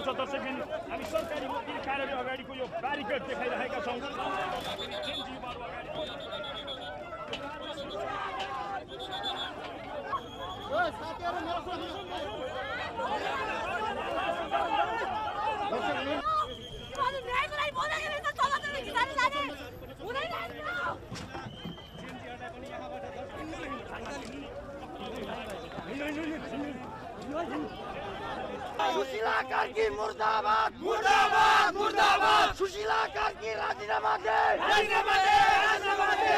छ दर्शकबिन हामी सरकारी वकिल कार्यालय अगाडिको यो ब्यारिकेड देखाइरहेका छौँ सुशीला कार्की मुर्दाबाद मुर्दाबाद मुर्दाबाद सुशीला कार्की राजीनामा दे राजीनामा दे राजीनामा दे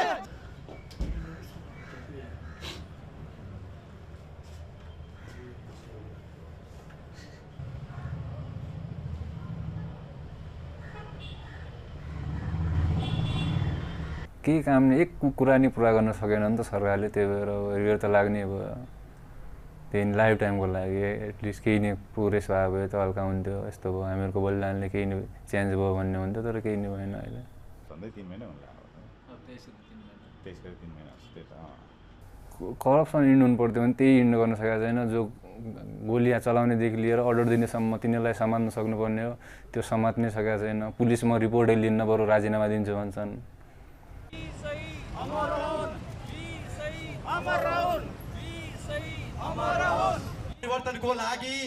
केही काम एक कुरा नि पुरा गर्न सकेन नि त सरकारले त्यही भएर रियर त लाग्ने भयो त्यही लाइफ टाइमको लागि एटलिस्ट केही नै प्रोग्रेस भयो भए त हल्का हुन्थ्यो यस्तो भयो हामीहरूको बलिदानले केही नै चेन्ज भयो भन्ने हुन्थ्यो तर केही नै भएन अहिले करप्सन इन्ड हुनु पर्थ्यो भने त्यही इन्ड गर्न सकेको छैन जो गोलिया चलाउनेदेखि लिएर अर्डर दिनेसम्म तिनीहरूलाई समात्न सक्नुपर्ने हो त्यो समात्नै सकेको छैन पुलिसमा रिपोर्टै लिन्न बरु राजीनामा दिन्छु भन्छन् परिवर्तनको लागि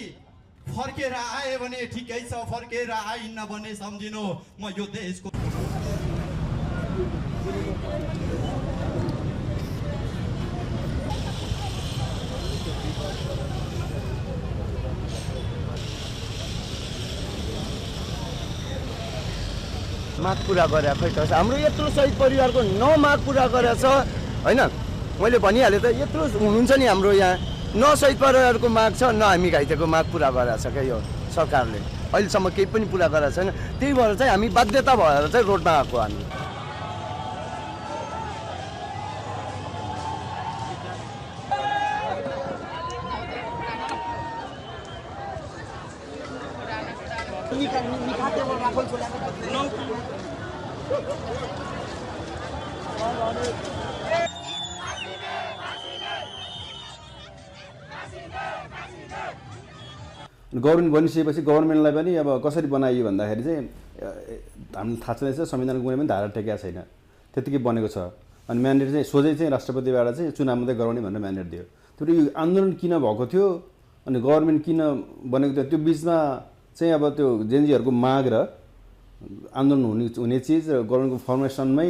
फर्केर आए भने ठिकै छ फर्केर आइन्न भन्ने सम्झिनु म यो देशको माग पुरा गरे खै त हाम्रो यत्रो शहीद परिवारको 9 माग पुरा गरेछ हैन मैले भनिहालेँ त यत्रो हुनुहुन्छ नि हाम्रो यहाँ न शहीद परिवारको माग छ न हामी घाइतेको माग पुरा गरेछ क्या यो सरकारले अहिलेसम्म केही पनि पुरा गरेको छैन त्यही भएर चाहिँ हामी बाध्यता भएर चाहिँ रोडमा आएको हामी गभर्मेन्ट बनिसकेपछि गभर्मेन्टलाई पनि अब कसरी बनाइयो भन्दाखेरि चाहिँ हामीलाई थाहा छैन संविधानको कुनै पनि धारा टेकेको छैन त्यतिकै बनेको छ अनि म्यान्डेट चाहिँ सोझै चाहिँ राष्ट्रपतिबाट चाहिँ चुनाव मात्रै गराउने भनेर म्यान्डेट दियो त्यो यो आन्दोलन किन भएको थियो अनि गभर्मेन्ट किन बनेको थियो त्यो बिचमा चाहिँ अब त्यो जेनजीहरूको माग र आन्दोलन हुने चिज र गभर्मेन्टको फर्मेसनमै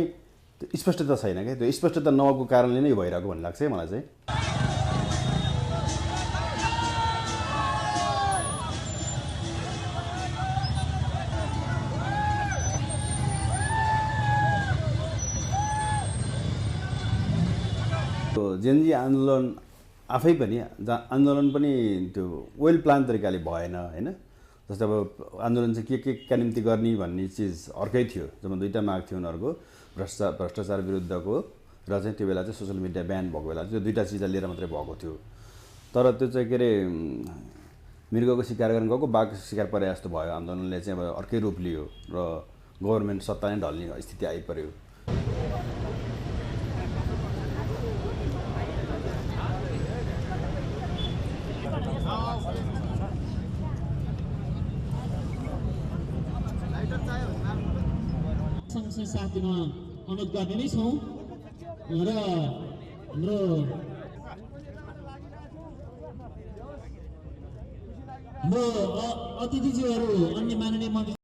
स्पष्टता छैन क्या त्यो स्पष्टता नभएको कारणले नै भइरहेको भन्ने लाग्छ है मलाई चाहिँ जेनजी आन्दोलन आफै पनि आन्दोलन पनि त्यो वेल प्लान तरिकाले भएन हैन जस्तै अब आन्दोलन चाहिँ के निम्ति गर्ने भन्ने चिज अर्कै थियो जब दुईटा माग थियो उनीहरूको भ्रष्टाचार विरुद्धको र चाहिँ त्यो बेला चाहिँ सोसियल मिडिया ब्यान भएको बेला त्यो दुईटा चिजलाई लिएर मात्रै भएको थियो तर त्यो चाहिँ के अरे मृगको शिकार गर्न गएको बाघको शिकार परे जस्तो भयो आन्दोलनले चाहिँ अब अर्कै रूप लियो र गभर्मेन्ट सत्ता नै ढल्ने स्थिति आइपर्यो सँगसँगै साथ दिन अनुरोध गर्ने नै छौँ र हाम्रो अतिथिज्यूहरू अन्य माननीय मन्त्री